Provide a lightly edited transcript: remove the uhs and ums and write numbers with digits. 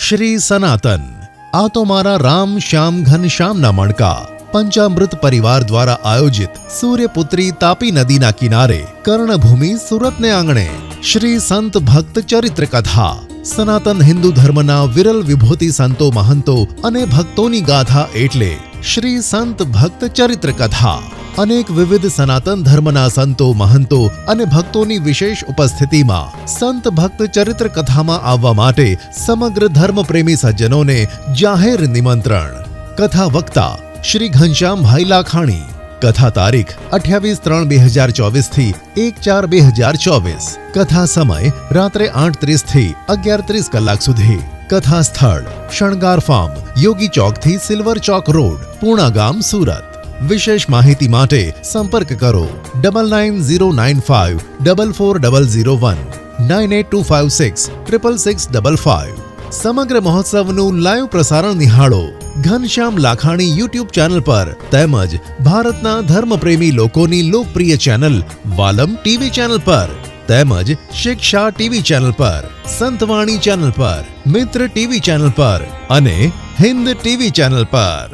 શ્રી સનાતન આ તો મારા રામ શ્યામ ઘનશ્યામના મણકા પંચામૃત પરિવાર દ્વારા આયોજિત સૂર્યપુત્રી તાપી નદીના કિનારે કર્ણભૂમિ સુરતને આંગણે શ્રી સંત ભક્ત ચરિત્ર કથા સનાતન હિન્દુ ધર્મના વિરલ વિભૂતિ સંતો મહંતો અને ભક્તોની ગાથા એટલે શ્રી સંત ભક્ત ચરિત્ર કથા અનેક વિવિધ સનાતન ધર્મના સંતો મહંતો અને ભક્તોની વિશેષ ઉપસ્થિતિમાં સંત ભક્ત ચરિત્ર કથામાં આવવા માટે સમગ્ર ધર્મપ્રેમી સજ્જનોને જાહેર નિમંત્રણ। કથા વક્તા શ્રી ઘનશ્યામભાઈ લાખાણી। કથા તારીખ 28/3/2024 થી 1/4/2024। કથા સમય રાત્રે 8:30 થી 11:30 કલાક સુધી। કથા સ્થળ શણગાર ફાર્મ, યોગી ચોકથી સિલ્વર ચોક રોડ, પૂર્ણા ગામ, સુરત। વિશેષ માહિતી માટે સંપર્ક કરો 9909544001 9825666655। સમગ્ર મહોત્સવનું લાઈવ પ્રસારણ નિહાળો ઘનશ્યામ લાખાણી યુટ્યુબ ચેનલ પર તેમજ ભારતના ધર્મપ્રેમી લોકોની લોકપ્રિય ચેનલ વાલમ ટીવી ચેનલ પર તેમજ શિક્ષા ટીવી ચેનલ પર, સંતવાણી ચેનલ પર, મિત્ર ટીવી ચેનલ પર અને હિન્દ ટીવી ચેનલ પર।